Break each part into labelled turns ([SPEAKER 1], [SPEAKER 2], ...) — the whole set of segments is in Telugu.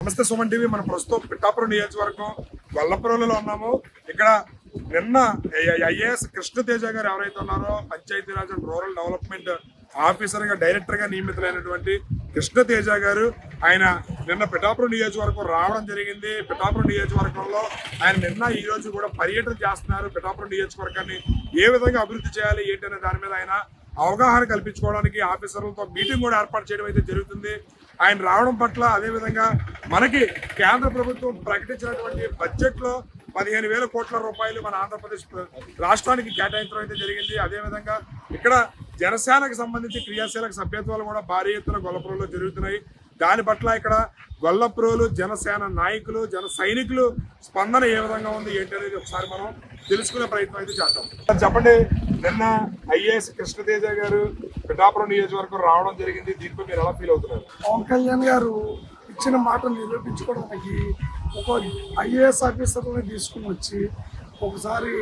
[SPEAKER 1] నమస్తే సుమన్ టీవీ. మన ప్రస్తుతం పిఠాపురం నియోజకవర్గం గొల్లపురంలో ఉన్నాము. ఇక్కడ నిన్న ఐఏఎస్ కృష్ణతేజ గారు ఎవరైతే ఉన్నారో Panchayati Raj and rural development officer గా డైరెక్టర్ గా నియమితులైనటువంటి కృష్ణతేజ గారు ఆయన నిన్న పిఠాపురం నియోజకవర్గం రావడం జరిగింది. పిఠాపురం నియోజకవర్గంలో ఆయన నిన్న ఈ రోజు కూడా పర్యటన చేస్తున్నారు. పిఠాపురం నియోజకవర్గాన్ని ఏ విధంగా అభివృద్ధి చేయాలి ఏంటనే దాని మీద ఆయన అవగాహన కల్పించుకోవడానికి ఆఫీసర్లతో మీటింగ్ కూడా ఏర్పాటు చేయడం అయితే జరుగుతుంది. ఆయన రావడం పట్ల అదేవిధంగా మనకి కేంద్ర ప్రభుత్వం ప్రకటించినటువంటి బడ్జెట్ లో 15,000 కోట్ల రూపాయలు మన ఆంధ్రప్రదేశ్ రాష్ట్రానికి కేటాయించడం అయితే జరిగింది. అదేవిధంగా ఇక్కడ జనసేనకు సంబంధించి క్రియాశీలక సభ్యత్వాలు కూడా భారీ ఎత్తున గొల్లపురంలో జరుగుతున్నాయి. దాని పట్ల ఇక్కడ గొల్లపురంలో జనసేన నాయకులు జన సైనికులు స్పందన ఏ విధంగా ఉంది ఏంటి అనేది ఒకసారి మనం తెలుసుకునే ప్రయత్నం అయితే చేద్దాం. చెప్పండి, నిన్న ఐఏఎస్ కృష్ణతేజ గారు పిఠాపురం నియోజకవర్గం రావడం జరిగింది. దీనిపై మీరు ఎలా ఫీల్ అవుతున్నారు?
[SPEAKER 2] పవన్ కళ్యాణ్ గారు ఇచ్చిన మాటను నిరూపించుకోవడానికి ఒక ఐఏఎస్ ఆఫీసర్ని తీసుకుని వచ్చి ఒకసారి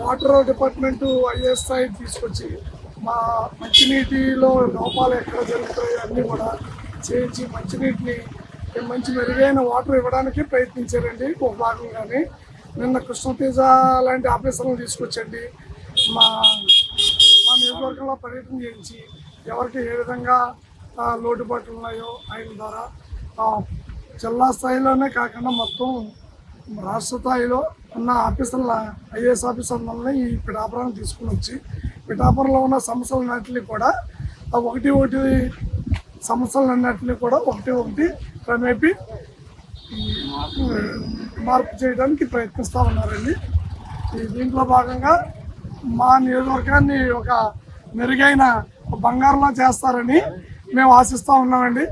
[SPEAKER 2] వాటర్ డిపార్ట్మెంట్ ఐఏఎస్ సైడ్ తీసుకొచ్చి మా మంచినీటిలో లోపాలు ఎక్కడ జరుగుతాయో అన్నీ కూడా చేయించి మంచినీటిని మంచి మెరుగైన వాటర్ ఇవ్వడానికి ప్రయత్నించారండి. ఒక భాగంగానే నిన్న కృష్ణతేజ లాంటి ఆఫీసర్లను తీసుకొచ్చండి మా నియోజకవర్గంలో పర్యటన చేయించి ఎవరికి ఏ విధంగా లోటుపాట్లు ఉన్నాయో ఆయన ద్వారా జిల్లా స్థాయిలోనే కాకుండా మొత్తం రాష్ట్ర స్థాయిలో ఉన్న ఆఫీసర్ల ఐఏఎస్ ఆఫీసర్లని ఈ పిఠాపురాన్ని తీసుకుని వచ్చి పిఠాపురంలో ఉన్న సమస్యలన్నింటినీ కూడా ఒకటి సమస్యలన్నింటినీ కూడా ఒకటి క్రమేపీ మార్పు చేయడానికి ప్రయత్నిస్తూ ఉన్నారండి. దీంట్లో భాగంగా మా నియోజకవర్గాన్ని ఒక మెరుగైన బంగారంలో చేస్తారని మేము ఆశిస్తూ ఉన్నామండి.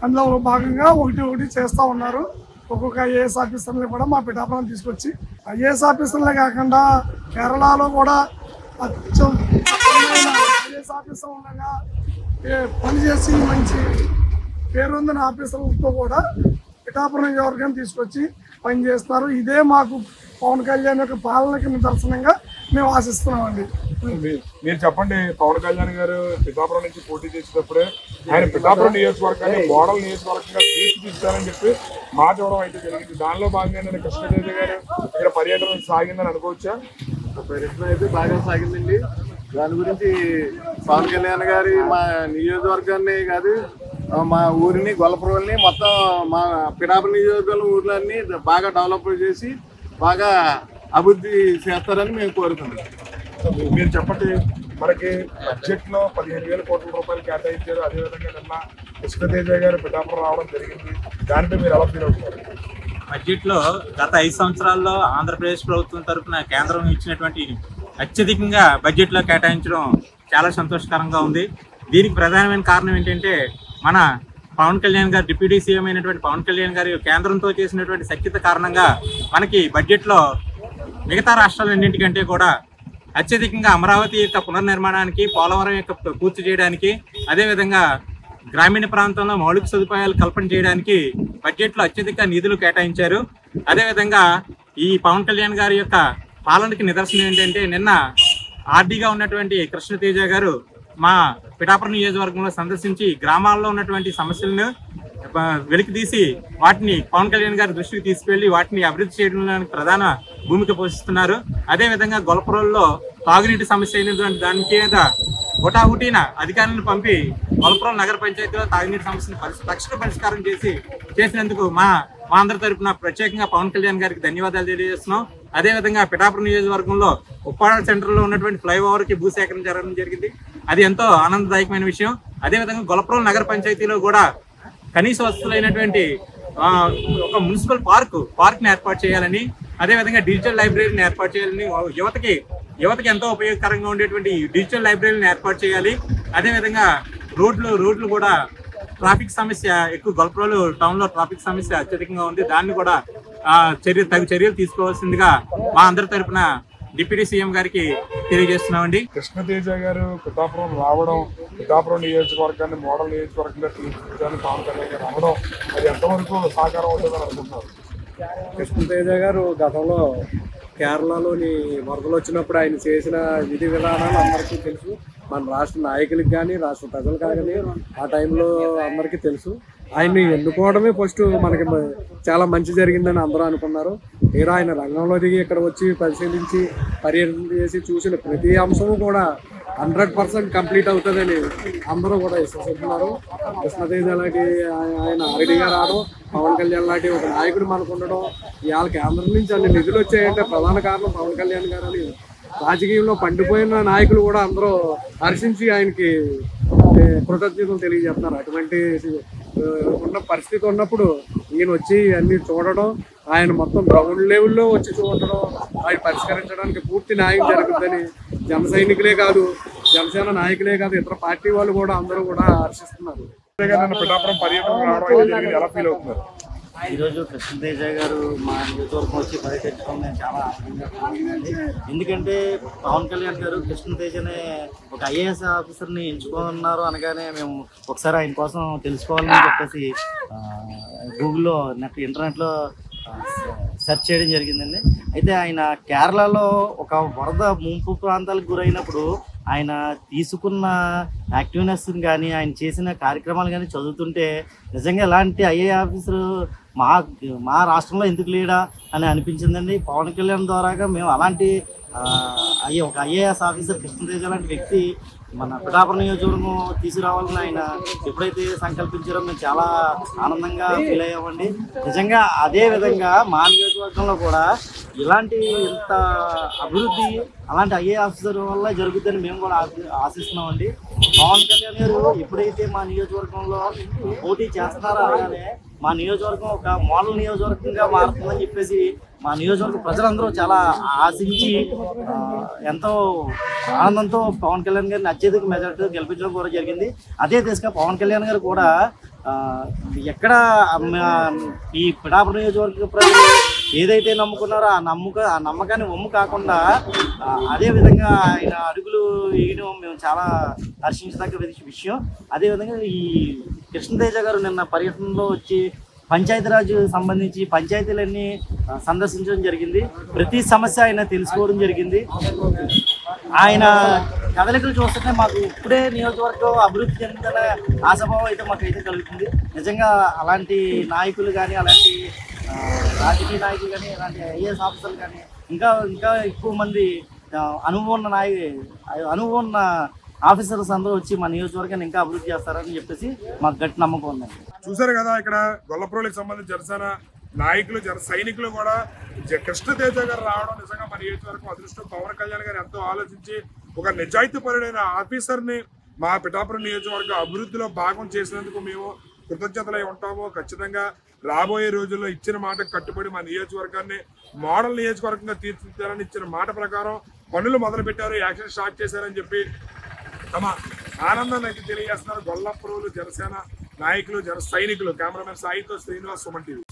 [SPEAKER 2] అందులో భాగంగా ఒకటి చేస్తూ ఉన్నారు. ఒక్కొక్క ఐఏఎస్ ఆఫీసర్ని కూడా మా పిఠాపురం తీసుకొచ్చి ఐఏఎస్ ఆఫీసర్లే కాకుండా కేరళలో కూడా ఐఏఎస్ ఆఫీసర్ ఉండగా పనిచేసి మంచి పేరొందిన ఆఫీసర్లతో కూడా పిఠాపురం నియోజకవర్గాన్ని తీసుకొచ్చి పనిచేస్తారు. ఇదే మాకు పవన్ కళ్యాణ్ యొక్క పాలనకి నిదర్శనంగా మేము ఆశిస్తున్నామండి.
[SPEAKER 1] మీరు చెప్పండి, పవన్ కళ్యాణ్ గారు పిఠాపురం నుంచి పోటీ చేసేటప్పుడే ఆయన పిఠాపురం నియోజకవర్గాన్ని మోడల్ నియోజకవర్గంగా తీర్చిదిద్దారని చెప్పి మాట ఇవ్వడం అయితే జరిగింది. దానిలో భాగంగా నేను కృష్ణతేజ గారు ఇక్కడ పర్యటన సాగిందని అనుకోవచ్చా?
[SPEAKER 3] పర్యటన అయితే బాగా సాగిందండి. దాని గురించి పవన్ కళ్యాణ్ గారి మా నియోజకవర్గాన్ని కాదు మా ఊరిని గొల్లపురంని మొత్తం మా పిఠాపురం నియోజకవర్గం ఊర్లన్నీ బాగా డెవలప్ చేసి బాగా అభివృద్ధి చేస్తారని మేము కోరుతున్నాం.
[SPEAKER 1] మీరు చెప్పండి, మనకి బడ్జెట్ లో 15,000 కోట్ల రూపాయలు కేటాయించారు. అదేవిధంగా నిన్న కృష్ణతేజ గారు పిఠాపురం రావడం జరిగింది. దానిపై మీరు ఎలా ఫీల్ అవుతున్నారు?
[SPEAKER 4] బడ్జెట్ లో గత 5 సంవత్సరాల్లో ఆంధ్రప్రదేశ్ ప్రభుత్వం తరఫున కేంద్రం ఇచ్చినటువంటి అత్యధికంగా బడ్జెట్ లో కేటాయించడం చాలా సంతోషకరంగా ఉంది. దీనికి ప్రధానమైన కారణం ఏంటంటే మన పవన్ కళ్యాణ్ గారు డిప్యూటీ సీఎం అయినటువంటి పవన్ కళ్యాణ్ గారు కేంద్రంతో చేసినటువంటి సఖ్యత కారణంగా మనకి బడ్జెట్లో మిగతా రాష్ట్రాలన్నింటికంటే కూడా అత్యధికంగా అమరావతి యొక్క పునర్నిర్మాణానికి, పోలవరం యొక్క పూర్తి చేయడానికి, అదేవిధంగా గ్రామీణ ప్రాంతంలో మౌలిక సదుపాయాలు కల్పన చేయడానికి బడ్జెట్లో అత్యధిక నిధులు కేటాయించారు. అదేవిధంగా ఈ పవన్ కళ్యాణ్ గారి యొక్క పాలనకి నిదర్శనం ఏంటంటే నిన్న ఆర్డీగా ఉన్నటువంటి కృష్ణతేజ గారు మా పిఠాపురం నియోజకవర్గంలో సందర్శించి గ్రామాల్లో ఉన్నటువంటి సమస్యలను వెలికి తీసి వాటిని పవన్ కళ్యాణ్ గారి దృష్టికి తీసుకువెళ్ళి వాటిని అభివృద్ధి చేయడానికి ప్రధాన భూమిక పోషిస్తున్నారు. అదేవిధంగా గొల్లపురంలో తాగునీటి సమస్య అయినటువంటి దాని మీద హుటాహుటీన అధికారులను పంపి గొల్లపురం నగర పంచాయతీలో తాగునీటి సమస్యను తక్షణ పరిష్కారం చేసినందుకు మా అందరి తరఫున ప్రత్యేకంగా పవన్ కళ్యాణ్ గారికి ధన్యవాదాలు తెలియజేస్తున్నాం. అదేవిధంగా పిఠాపురం నియోజకవర్గంలో ఉప్పాడ సెంటర్లో ఉన్నటువంటి ఫ్లైఓవర్కి భూసేకరణ జరగడం జరిగింది. అది ఎంతో ఆనందదాయకమైన విషయం. అదేవిధంగా గొల్లపురం నగర పంచాయతీలో కూడా కనీస వసతులైనటువంటి ఒక మున్సిపల్ పార్క్ని ఏర్పాటు చేయాలని, అదేవిధంగా డిజిటల్ లైబ్రరీని ఏర్పాటు చేయాలని, యువతకి ఎంతో ఉపయోగకరంగా ఉండేటువంటి డిజిటల్ లైబ్రరీని ఏర్పాటు చేయాలి. అదేవిధంగా రోడ్లు కూడా ట్రాఫిక్ సమస్య ఎక్కువ, గొల్లపురంలో టౌన్లో ట్రాఫిక్ సమస్య అత్యధికంగా ఉంది. దాన్ని కూడా తగు చర్యలు తీసుకోవాల్సిందిగా మా అందరి తరఫున డిప్యూటీ సీఎం గారికి తెలియజేస్తున్నామండి.
[SPEAKER 1] కృష్ణతేజ గారు పిఠాపురం రావడం, పిఠాపురం నియోజకవర్గాన్ని మోడల్ నియోజకవర్గంగా తీర్చిదిద్దాలని పవన్ కళ్యాణ్ గారు రావడం అది ఎంతవరకు సహకారం అవుతుందని అనుకుంటున్నారు?
[SPEAKER 3] కృష్ణతేజ గారు గతంలో కేరళలోని వరదలు వచ్చినప్పుడు ఆయన చేసిన విధి విధానాలు అందరికీ తెలుసు. మన రాష్ట్ర నాయకులకు కానీ రాష్ట్ర ప్రజలకు కానీ ఆ టైంలో అందరికీ తెలుసు.
[SPEAKER 5] ఆయన్ని ఎన్నుకోవడమే ఫస్ట్ మనకి చాలా మంచి జరిగిందని అందరూ అనుకున్నారు. తీరా ఆయన రంగంలో దిగి ఇక్కడ వచ్చి పరిశీలించి పర్యటన చేసి చూసిన ప్రతి అంశము కూడా 100% కంప్లీట్ అవుతుందని అందరూ కూడా విశ్వసిస్తున్నారు. కృష్ణతేజ లాంటి ఆయన ఆర్డీగా రావడం, పవన్ కళ్యాణ్ లాంటి ఒక నాయకుడు మనకు ఉండడం, ఇవాళ కేంద్రం నుంచి అన్ని నిధులు వచ్చాయంటే ప్రధాన కారణం పవన్ కళ్యాణ్ గారు అని రాజకీయంలో పండిపోయిన నాయకులు కూడా అందరూ హర్షించి ఆయనకి కృతజ్ఞతలు తెలియజేస్తున్నారు. అటువంటి ఉన్న పరిస్థితి ఉన్నప్పుడు ఈయన వచ్చి అన్ని చూడడం, ఆయన మొత్తం గ్రౌండ్ లెవెల్లో వచ్చి చూడడం, ఆయన పరిష్కరించడానికి పూర్తి న్యాయం జరుగుతుందని జన సైనికులే కాదు, జనసేన నాయకులే కాదు, ఇతర పార్టీ వాళ్ళు కూడా అందరూ కూడా హర్షిస్తున్నారు.
[SPEAKER 1] పిఠాపురం పర్యటన రావడం ఎలా ఫీల్ అవుతున్నారు?
[SPEAKER 6] ఈరోజు కృష్ణతేజ గారు మా నియోజకవర్గం వచ్చి పర్యటించడం నేను చాలా ఆనందంగా ఉన్నానండి. ఎందుకంటే పవన్ కళ్యాణ్ గారు కృష్ణతేజనే ఒక ఐఏఎస్ ఆఫీసర్ని ఎంచుకున్నారు అనగానే మేము ఒకసారి ఆయన కోసం తెలుసుకోవాలని చెప్పేసి గూగుల్లో ఇంటర్నెట్లో సెర్చ్ చేయడం జరిగిందండి. అయితే ఆయన కేరళలో ఒక వరద ముంపు ప్రాంతాలకు గురైనప్పుడు ఆయన తీసుకున్న యాక్టివ్నెస్ కానీ ఆయన చేసిన కార్యక్రమాలు కానీ చదువుతుంటే నిజంగా ఎలాంటి ఐఏ ఆఫీసరు మా రాష్ట్రంలో ఎందుకు లేడా అని అనిపించిందండి. పవన్ కళ్యాణ్ ద్వారాగా మేము అలాంటి ఒక ఐఏఎస్ ఆఫీసర్ కృష్ణతేజ లాంటి వ్యక్తి మన పిఠాపురం నియోజకవర్గం తీసుకురావాలని ఆయన ఎప్పుడైతే సంకల్పించారో మేము చాలా ఆనందంగా ఫీల్ అయ్యామండి. నిజంగా అదే విధంగా మా నియోజకవర్గంలో కూడా ఇలాంటి ఇంత అభివృద్ధి అలాంటి ఐఏ ఆఫీసర్ వల్ల జరుగుతుందని మేము కూడా ఆశిస్తున్నామండి. పవన్ కళ్యాణ్ గారు ఎప్పుడైతే మా నియోజకవర్గంలో పోటీ చేస్తున్నారో అలానే మా నియోజకవర్గం ఒక మోడల్ నియోజకవర్గంగా మారుతుందని చెప్పేసి మా నియోజకవర్గ ప్రజలందరూ చాలా ఆశించి ఎంతో ఆనందంతో పవన్ కళ్యాణ్ గారిని అత్యధిక మెజార్టీతో గెలిపించడం కూడా జరిగింది. అదే దిశగా పవన్ కళ్యాణ్ గారు కూడా ఎక్కడ ఈ పిఠాపురం నియోజకవర్గ ప్రజలు ఏదైతే నమ్ముకున్నారో ఆ నమ్మకాన్ని ఒమ్ము కాకుండా అదే విధంగా ఆయన అడుగులు వేయడం మేము చాలా హర్షించదగ్గ విషయం. అదేవిధంగా ఈ కృష్ణతేజ గారు నిన్న పర్యటనలో వచ్చి పంచాయతీరాజ్ సంబంధించి పంచాయతీలన్నీ సందర్శించడం జరిగింది. ప్రతి సమస్య ఆయన తెలుసుకోవడం జరిగింది. ఆయన కదలికలు చూస్తుంటే మాకు ఇప్పుడే నియోజకవర్గం అభివృద్ధి చెందుతున్న ఆశాభావం అయితే మాకైతే కలుగుతుంది. నిజంగా అలాంటి నాయకులు కానీ అలాంటి రాజకీయ నాయకులు కానీ అలాంటి ఐఏఎస్ ఆఫీసర్లు కానీ ఇంకా ఎక్కువ మంది అనుభవం ఉన్న ఆఫీసర్స్ అందరూ వచ్చి మా నియోజకవర్గాన్ని ఇంకా అభివృద్ధి చేస్తారని చెప్పేసి మాకు గట్టి నమ్మకం ఉందండి.
[SPEAKER 1] చూసారు కదా, ఇక్కడ గొల్లప్రోలికి సంబంధించి జనసేన నాయకులు జన సైనికులు కూడా కృష్ణతేజ గారు రావడం నిజంగా మన నియోజకవర్గం అదృష్టం. పవన్ కళ్యాణ్ గారు ఎంతో ఆలోచించి ఒక నిజాయితీపరుడైన ఆఫీసర్ని మా పిఠాపురం నియోజకవర్గ అభివృద్ధిలో భాగం చేసినందుకు మేము కృతజ్ఞతలై ఉంటాము. ఖచ్చితంగా రాబోయే రోజుల్లో ఇచ్చిన మాటకు కట్టుబడి మా నియోజకవర్గాన్ని మోడల్ నియోజకవర్గంగా తీర్చిదిద్దారని ఇచ్చిన మాట ప్రకారం పనులు మొదలుపెట్టారు, యాక్షన్ స్టార్ట్ చేశారని చెప్పి తమ ఆనందాన్ని అయితే తెలియజేస్తున్నారు గొల్లప్రోలు జనసేన నాయకులు, జన సైనికులు. కెమెరామెన్ సాయితో శ్రీనివాస్, సుమన్ టీవీ.